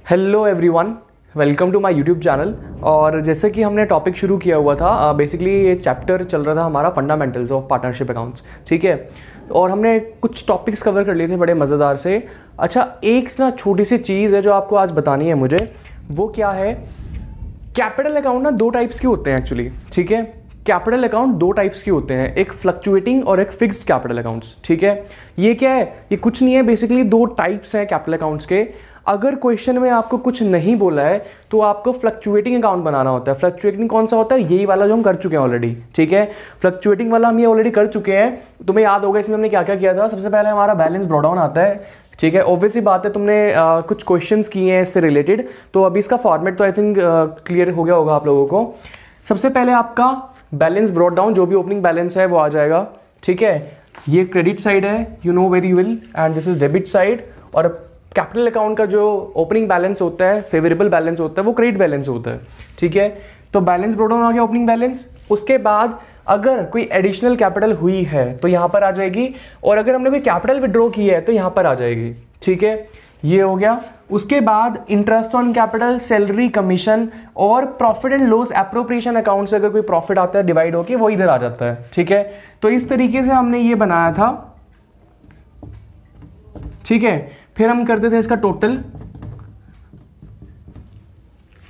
Hello everyone, welcome to my YouTube channel. और जैसे कि हमने टॉपिक शुरू किया हुआ था, बेसिकली ये चैप्टर चल रहा था हमारा फंडामेंटल्स ऑफ पार्टनरशिप अकाउंट्स, ठीक है। और हमने कुछ टॉपिक्स कवर कर लिए थे बड़े मज़ेदार से। अच्छा, एक ना छोटी सी चीज़ है जो आपको आज बतानी है मुझे, वो क्या है? कैपिटल अकाउंट ना दो टाइप्स के होते हैं एक्चुअली, ठीक है। कैपिटल अकाउंट दो टाइप्स के होते हैं, एक फ्लक्चुएटिंग और एक फिक्स्ड कैपिटल अकाउंट्स, ठीक है। ये क्या है? ये कुछ नहीं है, बेसिकली दो टाइप्स हैं कैपिटल अकाउंट्स के। अगर क्वेश्चन में आपको कुछ नहीं बोला है तो आपको फ्लक्चुएटिंग अकाउंट बनाना होता है। फ्लक्चुएटिंग कौन सा होता है? यही वाला जो हम कर चुके हैं ऑलरेडी, ठीक है। फ्लक्चुएटिंग वाला हम ये ऑलरेडी कर चुके हैं। तुम्हें याद होगा इसमें हमने क्या क्या किया था। सबसे पहले हमारा बैलेंस ब्रॉडाउन आता है, ठीक है। ऑब्वियसली बात है, तुमने कुछ क्वेश्चंस किए हैं इससे रिलेटेड, तो अभी इसका फॉर्मेट तो आई थिंक क्लियर हो गया होगा आप लोगों को। सबसे पहले आपका बैलेंस ब्रॉड डाउन, जो भी ओपनिंग बैलेंस है वो आ जाएगा, ठीक है। ये क्रेडिट साइड है, you know very well, and this is debit side. और कैपिटल अकाउंट का जो ओपनिंग बैलेंस होता है, फेवरेबल बैलेंस होता है, वो क्रेडिट बैलेंस होता है, ठीक है। तो बैलेंस ब्रॉड डाउन आ गया, ओपनिंग बैलेंस। उसके बाद अगर कोई एडिशनल कैपिटल हुई है तो यहाँ पर आ जाएगी, और अगर हमने कोई कैपिटल विड्रॉ की है तो यहाँ पर आ जाएगी, ठीक है। ये हो गया। उसके बाद interest on capital, salary, commission और profit and loss appropriation account से अगर कोई प्रॉफिट आता है डिवाइड होके वो इधर आ जाता है, ठीक है। तो इस तरीके से हमने ये बनाया था, ठीक है। फिर हम करते थे इसका टोटल,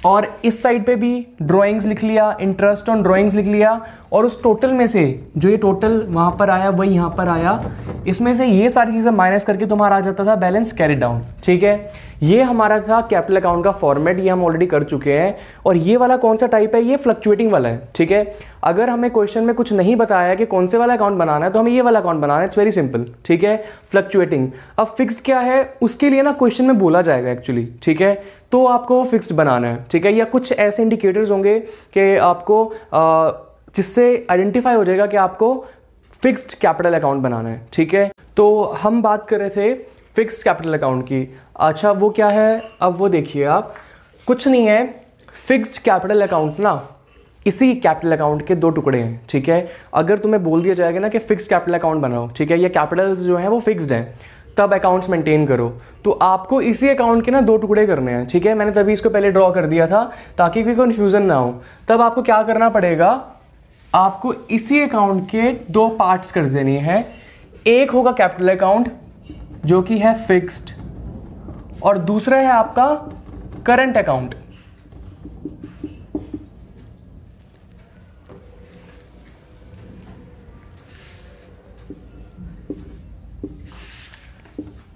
और इस साइड पे भी ड्राइंग्स लिख लिया, इंटरेस्ट ऑन ड्राइंग्स लिख लिया, और उस टोटल में से जो ये टोटल वहां पर आया वही यहां पर आया, इसमें से ये सारी चीजें माइनस करके तुम्हारा आ जाता था बैलेंस कैरी डाउन, ठीक है। ये हमारा था कैपिटल अकाउंट का फॉर्मेट, ये हम ऑलरेडी कर चुके हैं। और ये वाला कौन सा टाइप है? ये फ्लक्चुएटिंग वाला है, ठीक है। अगर हमें क्वेश्चन में कुछ नहीं बताया है कि कौन से वाला अकाउंट बनाना है तो हमें ये वाला अकाउंट बनाना है, इट्स वेरी सिंपल, ठीक है। फ्लक्चुएटिंग। अब फिक्स्ड क्या है उसके लिए ना क्वेश्चन में बोला जाएगा एक्चुअली, ठीक है। तो आपको फिक्स्ड बनाना है, ठीक है। या कुछ ऐसे इंडिकेटर्स होंगे कि आपको जिससे आइडेंटिफाई हो जाएगा कि आपको फिक्स्ड कैपिटल अकाउंट बनाना है, ठीक है। तो हम बात कर रहे थे फिक्स्ड कैपिटल अकाउंट की। अच्छा, वो क्या है? अब वो देखिए आप, कुछ नहीं है। फिक्स्ड कैपिटल अकाउंट ना इसी कैपिटल अकाउंट के दो टुकड़े हैं, ठीक है। अगर तुम्हें बोल दिया जाएगा ना कि फिक्स्ड कैपिटल अकाउंट बनाओ, ठीक है, ये कैपिटल्स जो हैं वो फिक्स्ड हैं, तब अकाउंट्स मेंटेन करो, तो आपको इसी अकाउंट के ना दो टुकड़े करने हैं, ठीक है। मैंने तभी इसको पहले ड्रॉ कर दिया था ताकि कोई कन्फ्यूजन ना हो। तब आपको क्या करना पड़ेगा? आपको इसी अकाउंट के दो पार्ट्स कर देनी है। एक होगा कैपिटल अकाउंट जो कि है फिक्स्ड, और दूसरा है आपका करंट अकाउंट।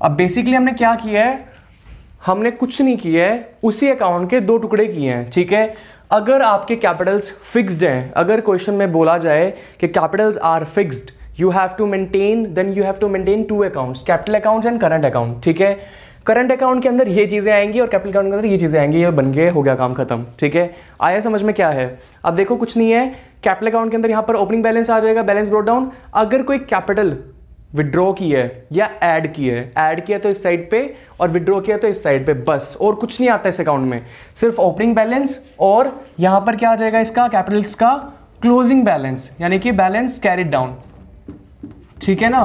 अब बेसिकली हमने क्या किया है? हमने कुछ नहीं किया है, उसी अकाउंट के दो टुकड़े किए हैं, ठीक है। अगर आपके कैपिटल्स फिक्स्ड हैं, अगर क्वेश्चन में बोला जाए कि capitals are fixed, you have to maintain two accounts, capital accounts and current account, ठीक है। करंट अकाउंट के अंदर ये चीजें आएंगी और कैपिटल अकाउंट के अंदर ये चीजें आएंगी, ये बन गए, हो गया काम खत्म, ठीक है। आया समझ में क्या है? अब देखो, कुछ नहीं है। कैपिटल अकाउंट के अंदर यहां पर ओपनिंग बैलेंस आ जाएगा, बैलेंस ब्रॉट डाउन। अगर कोई कैपिटल विड्रॉ की है या ऐड किया तो इस साइड पे, और विड्रॉ किया तो इस साइड पे, बस। और कुछ नहीं आता इस अकाउंट में, सिर्फ ओपनिंग बैलेंस, और यहां पर क्या आ जाएगा इसका, कैपिटल्स का क्लोजिंग बैलेंस, यानी कि बैलेंस कैरिड डाउन, ठीक है ना।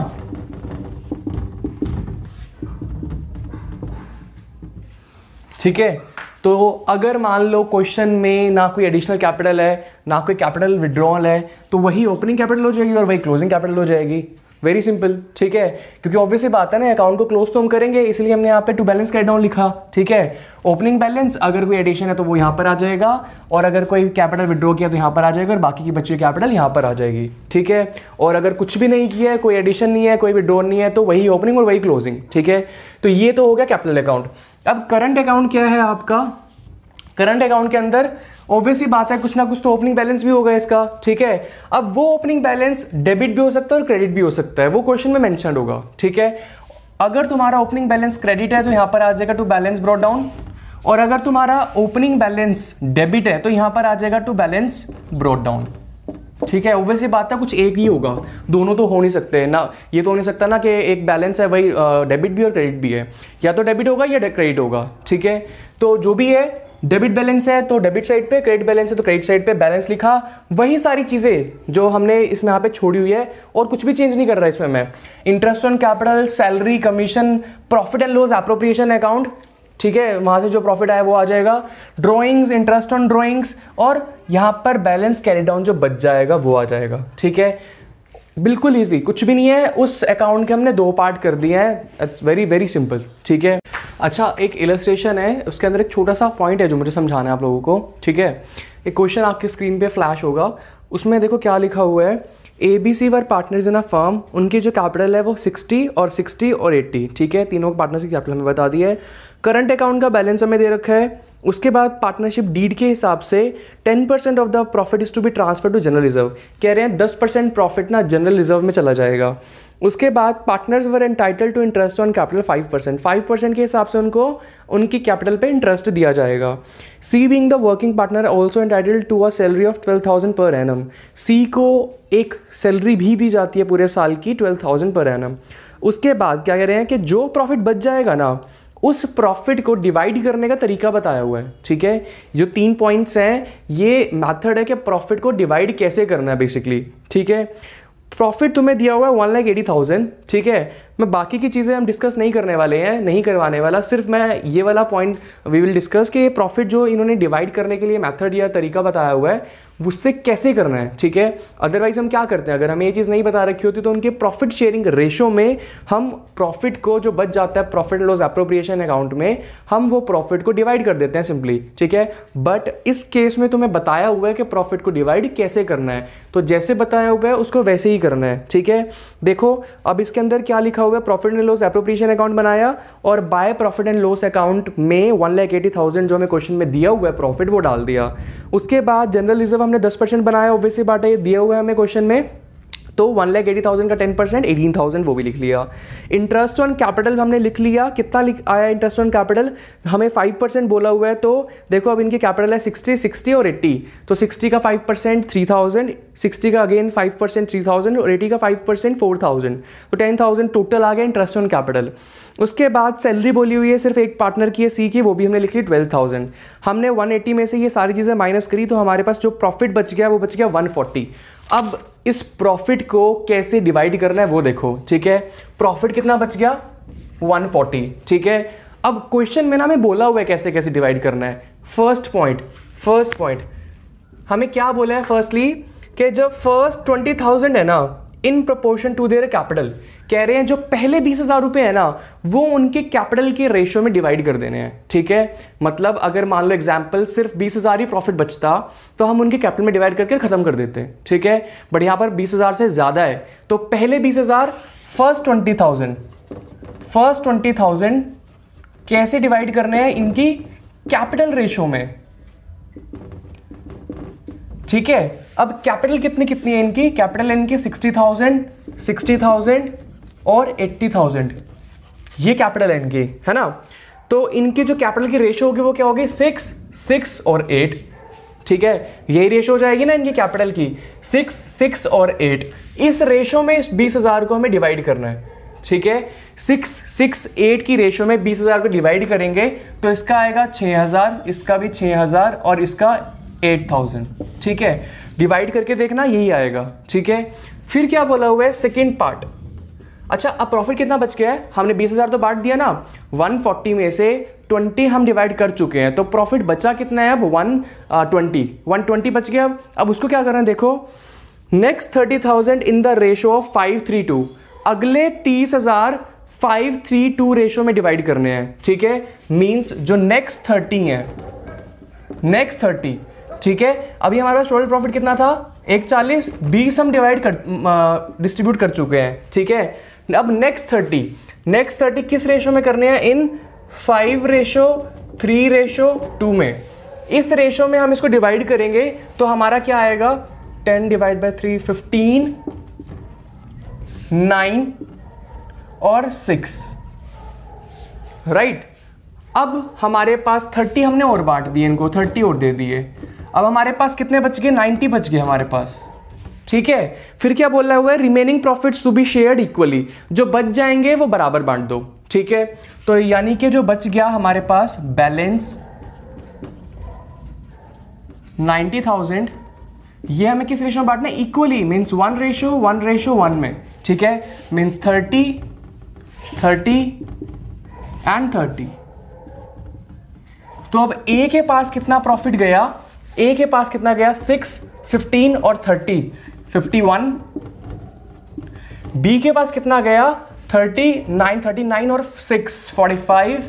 ठीक है। तो अगर मान लो क्वेश्चन में ना कोई एडिशनल कैपिटल है, ना कोई कैपिटल विड्रॉल है, तो वही ओपनिंग कैपिटल हो जाएगी और वही क्लोजिंग कैपिटल हो जाएगी। वेरी सिंपल, ठीक है। क्योंकि ऑब्वियसली बात है ना, अकाउंट को क्लोज तो हम करेंगे, इसलिए हमने यहाँ पे टू बैलेंस कैरी डाउन लिखा, ठीक है। ओपनिंग बैलेंस, अगर कोई एडिशन है तो वो यहाँ पर आ जाएगा, और अगर कोई कैपिटल विड्रॉ किया तो यहाँ पर आ जाएगा, और बाकी की बची कैपिटल यहाँ पर आ जाएगी, ठीक है। और अगर कुछ भी नहीं किया है, कोई एडिशन नहीं है, कोई विड्रॉ नहीं है, तो वही ओपनिंग और वही क्लोजिंग, ठीक है। तो ये तो हो गया कैपिटल अकाउंट। अब करंट अकाउंट क्या है आपका? करंट अकाउंट के अंदर ऑब्वियसली बात है, कुछ ना कुछ तो ओपनिंग बैलेंस भी होगा इसका, ठीक है। अब वो ओपनिंग बैलेंस डेबिट भी हो सकता है और क्रेडिट भी हो सकता है, वो क्वेश्चन में मेंशन होगा, ठीक है। अगर तुम्हारा ओपनिंग बैलेंस क्रेडिट है तो यहां पर आ जाएगा टू बैलेंस ब्रॉट डाउन, और अगर तुम्हारा ओपनिंग बैलेंस डेबिट है तो यहां पर आ जाएगा टू बैलेंस ब्रॉट डाउन, ठीक है। ऑब्वियसली बात है, कुछ एक ही होगा, दोनों तो हो नहीं सकते ना। ये तो हो नहीं सकता ना कि एक बैलेंस है वही डेबिट भी और क्रेडिट भी है, या तो डेबिट होगा या क्रेडिट होगा, ठीक है। तो जो भी है, डेबिट बैलेंस है तो डेबिट साइड पे, क्रेडिट बैलेंस है तो क्रेडिट साइड पे बैलेंस लिखा, वही सारी चीजें जो हमने इसमें यहाँ पे छोड़ी हुई है, और कुछ भी चेंज नहीं कर रहा इसमें मैं। Interest on capital, salary, commission, profit and loss appropriation account, ठीक है, वहाँ से जो प्रॉफिट आया वो आ जाएगा, ड्रॉइंग्स, इंटरेस्ट ऑन ड्रॉइंग्स, और यहाँ पर बैलेंस कैरी डाउन जो बच जाएगा वो आ जाएगा। ठीक है, बिल्कुल ईजी, कुछ भी नहीं है। उस अकाउंट के हमने 2 पार्ट कर दिए हैं, इट्स वेरी वेरी सिंपल। ठीक है, अच्छा एक इलस्ट्रेशन है, उसके अंदर एक छोटा सा पॉइंट है जो मुझे समझाना है आप लोगों को। ठीक है, एक क्वेश्चन आपकी स्क्रीन पे फ्लैश होगा, उसमें देखो क्या लिखा हुआ है, ABC were partners in a firm, उनकी जो कैपिटल है वो 60 और 60 और 80। ठीक है, तीनों पार्टनर्स की कैपिटल हमें बता दी है, करंट अकाउंट का बैलेंस हमें दे रखा है। उसके बाद पार्टनरशिप डीड के हिसाब से 10% of the profit is to be transfer to general reserve, कह रहे हैं 10% प्रॉफिट ना जनरल रिजर्व में चला जाएगा। उसके बाद partners were entitled to interest on capital 5% के हिसाब से उनको उनकी कैपिटल पे इंटरेस्ट दिया जाएगा। She being the working partner also entitled to a salary of 12,000 per annum, सी को एक सैलरी भी दी जाती है पूरे साल की 12,000 पर एनम। उसके बाद क्या कह रहे हैं कि जो प्रॉफिट बच जाएगा ना, उस प्रॉफिट को डिवाइड करने का तरीका बताया हुआ है। ठीक है, जो 3 पॉइंट्स हैं ये मेथड है कि प्रॉफिट को डिवाइड कैसे करना है बेसिकली। ठीक है, प्रॉफिट तुम्हें दिया हुआ है 1,80,000। ठीक है, मैं बाकी की चीज़ें हम डिस्कस नहीं करने वाले हैं, नहीं करवाने वाला, सिर्फ मैं ये वाला पॉइंट वी विल डिस्कस कि प्रॉफिट जो इन्होंने डिवाइड करने के लिए मेथड या तरीका बताया हुआ है उससे कैसे करना है। ठीक है, अदरवाइज हम क्या करते हैं, अगर हमें ये चीज़ नहीं बता रखी होती तो उनके प्रॉफिट शेयरिंग रेशो में हम प्रॉफिट को जो बच जाता है प्रॉफिट लॉस एप्रोप्रिएशन अकाउंट में, हम वो प्रॉफिट को डिवाइड कर देते हैं सिंपली। ठीक है, बट इस केस में तुम्हें बताया हुआ है कि प्रॉफिट को डिवाइड कैसे करना है, तो जैसे बताया हुआ है उसको वैसे ही करना है। ठीक है, देखो अब इसके अंदर क्या लिखा हुआ है, profit and loss appropriation account बनाया और by profit and loss account में 1,80,000 जो हमें क्वेश्चन में दिया हुआ है प्रॉफिट वो डाल दिया। उसके बाद जनरल रिजर्व हमने 10% बनाया, ऑब्वियसली बात है ये दिया हुआ है हमें क्वेश्चन में, तो 1,80,000 का 10% 18,000 वो भी लिख लिया। इंटरेस्ट ऑन कैपिटल हमने लिख लिया, कितना आया इंटरेस्ट ऑन कैपिटल, हमें 5% बोला हुआ है, तो देखो अब इनकी कैपिटल है 60, 60 और 80, तो 60 का 5% 3,000, 60 का अगेन 5% 3,000 और 80 का 5% 4,000, तो 10,000 टोटल आ गया इंटरेस्ट ऑन कैपिटल। उसके बाद सैलरी बोली हुई है सिर्फ एक पार्टनर की है सी की, वो भी हमने लिख ली 12,000। हमने 180 में से ये सारी चीज़ें माइनस करी तो हमारे पास जो प्रॉफिट बच गया वो बच गया 140। अब इस प्रॉफिट को कैसे डिवाइड करना है वो देखो। ठीक है, प्रॉफिट कितना बच गया 140। ठीक है, अब क्वेश्चन में ना हमें बोला हुआ है कैसे कैसे डिवाइड करना है। फर्स्ट पॉइंट हमें क्या बोला है, फर्स्टली कि जब फर्स्ट 20,000 है ना in proportion to their capital, कह रहे हैं जो पहले 20,000 रुपए है ना वो उनके कैपिटल के रेशियो में डिवाइड कर देने हैं। ठीक है, मतलब अगर मान लो एग्जांपल सिर्फ 20,000 ही प्रॉफिट बचता तो हम उनके कैपिटल में डिवाइड करके खत्म कर देते हैं। ठीक है, बट यहां पर 20,000 से ज्यादा है तो पहले 20,000 फर्स्ट 20,000 कैसे डिवाइड करने हैं इनकी कैपिटल रेशियो में। ठीक है, अब कैपिटल कितनी है इनकी, कैपिटल इनकी 60,000 और 80,000, ये कैपिटल है इनकी, है ना। तो इनकी जो कैपिटल की रेशियो होगी वो क्या होगी 6 और 8। ठीक है, यही रेशियो हो जाएगी ना इनकी कैपिटल की 6 और 8। इस रेशियो में इस 20,000 को हमें डिवाइड करना है। ठीक है, 6 8 की रेशियो में 20,000 को डिवाइड करेंगे तो इसका आएगा 6,000, इसका भी 6,000 और इसका 8,000। ठीक है, डिवाइड करके देखना यही आएगा। ठीक है, फिर क्या बोला हुआ है सेकेंड पार्ट। अच्छा, अब प्रॉफिट कितना बच गया है, हमने 20,000 तो बांट दिया ना, 140 में से 20 हम डिवाइड कर चुके हैं तो प्रॉफिट बचा कितना है अब 120 बच गया। अब उसको क्या करना है देखो, next 30,000 in the ratio of 532, अगले 30,000 532 रेशियो में डिवाइड करने हैं। ठीक है, मींस जो नेक्स्ट 30 है, नेक्स्ट 30। ठीक है, अभी हमारे पास टोटल प्रॉफिट कितना था 140, 20 हम डिस्ट्रीब्यूट कर चुके हैं। ठीक है, अब नेक्स्ट 30 किस रेशो में करने हैं, इन 5:3:2 में। इस रेशो में हम इसको डिवाइड करेंगे तो हमारा क्या आएगा 10 डिवाइड बाई 3 15, 9 और 6, राइट। अब हमारे पास 30 हमने और बांट दिए, इनको 30 और दे दिए। अब हमारे पास कितने बच गए 90 बच गए हमारे पास। ठीक है, फिर क्या बोला हुआ है, remaining profits to be shared equally, जो बच जाएंगे वो बराबर बांट दो। ठीक है, तो यानी कि जो बच गया हमारे पास बैलेंस 90,000, ये हमें किस रेशो में बांटना है, इक्वली, मीन्स 1:1 में। ठीक है, मीन्स 30 एंड 30। तो अब ए के पास कितना प्रॉफिट गया, ए के पास कितना गया 6, 15 और 30, 51। बी के पास कितना गया 39 और 6, 45।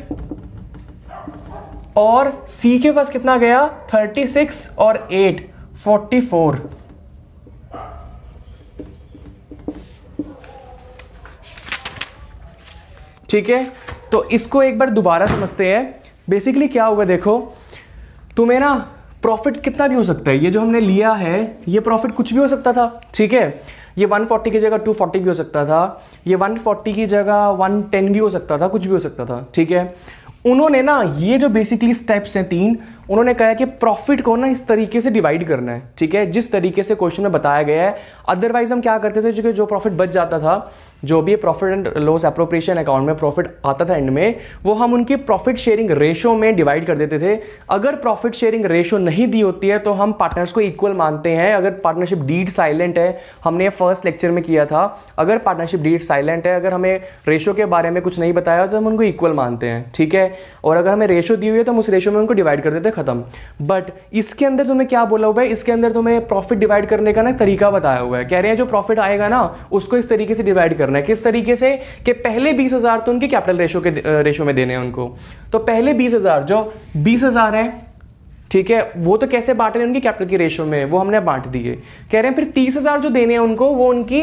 और सी के पास कितना गया 36 और 8, 44। ठीक है, तो इसको एक बार दोबारा समझते हैं। बेसिकली क्या होगा, देखो तुम्हें ना प्रॉफिट कितना भी हो सकता है, ये जो हमने लिया है ये प्रॉफिट कुछ भी हो सकता था। ठीक है, ये 140 की जगह 240 भी हो सकता था, ये 140 की जगह 110 भी हो सकता था, कुछ भी हो सकता था। ठीक है, उन्होंने ना ये जो बेसिकली स्टेप्स हैं 3, उन्होंने कहा कि प्रॉफिट को ना इस तरीके से डिवाइड करना है। ठीक है, जिस तरीके से क्वेश्चन में बताया गया है। अदरवाइज हम क्या करते थे, जो प्रॉफिट बच जाता था, जो भी profit and loss appropriation account में प्रॉफिट आता था एंड में, वो हम उनकी प्रॉफिट शेयरिंग रेशो में डिवाइड कर देते थे। अगर प्रॉफिट शेयरिंग रेशो नहीं दी होती है तो हम पार्टनर्स को इक्वल मानते हैं। अगर पार्टनरशिप डीड साइलेंट है, हमने फर्स्ट लेक्चर में किया था, अगर पार्टनरशिप डीड साइलेंट है, अगर हमें रेशो के बारे में कुछ नहीं बताया तो हम उनको इक्वल मानते हैं। ठीक है, और अगर हमें रेशो दी हुई है तो हम उस रेशो में उनको डिवाइड कर देते हैं, खत्म। बट इसके अंदर तुम्हें क्या बोला हुआ है, इसके अंदर तुम्हें प्रॉफिट डिवाइड करने का ना तरीका बताया हुआ है। कह रहे हैं जो प्रॉफिट आएगा ना उसको इस तरीके से डिवाइड करना है। किस तरीके से कि पहले 20,000 तो उनकी कैपिटल रेशो में देने हैं उनको। तो पहले 20,000 जो 20,000 है, ठीक है, वो तो कैसे बांट रहे हैं उनकी कैपिटल की रेशो में, वो हमने बांट दिए। कह रहे हैं फिर 30,000 जो देने हैं उनको, वो उनकी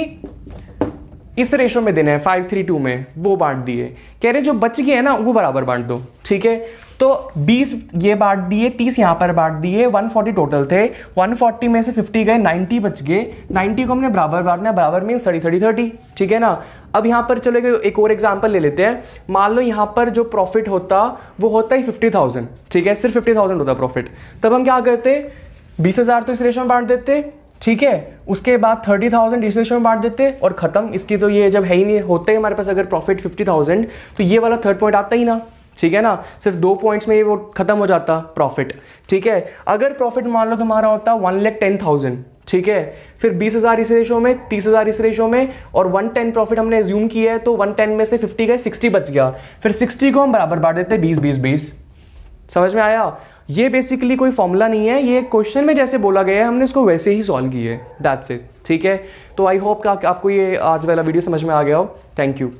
इस रेशो में देने हैं 532 में, वो बांट दिए। कह रहे हैं जो बच गए हैं ना वो बराबर बांट दो। ठीक है, तो 20 ये बांट दिए, 30 यहां पर बांट दिए, 140 टोटल थे, 140 में से 50 गए, 90 बच गए। 90 को हमने बराबर बांटना है, बराबर में 30। ठीक है ना। अब यहां पर चलो एक और एग्जांपल ले लेते हैं। मान लो यहां पर जो प्रॉफिट होता वो होता ही 50,000। ठीक है, सिर्फ 50,000 होता प्रॉफिट। तब हम क्या करते, 20,000 तो इस रेशो में बांट देते। ठीक है, उसके बाद 30,000 इस रेशो में बांट देते और खत्म। इसकी तो ये जब है ही नहीं, होते ही हमारे पास अगर प्रॉफिट 50,000 तो ये वाला थर्ड पॉइंट आता ही ना। ठीक है ना, सिर्फ 2 पॉइंट्स में ये वो खत्म हो जाता प्रॉफिट। ठीक है, अगर प्रॉफिट मान लो तुम्हारा होता 1,10,000, ठीक है, फिर 20,000 इस रेशो में, 30,000 इस रेशो में, और 110 प्रॉफिट हमने एज्यूम किया है, तो 110 में से 50 गए, 60 बच गया। फिर 60 को हम बराबर बांट देते 20। समझ में आया। ये बेसिकली कोई फॉर्मूला नहीं है, ये क्वेश्चन में जैसे बोला गया है हमने इसको वैसे ही सॉल्व किया है, दैट्स इट। ठीक है, तो आई होप आपको ये आज वाला वीडियो समझ में आ गया हो। Thank you.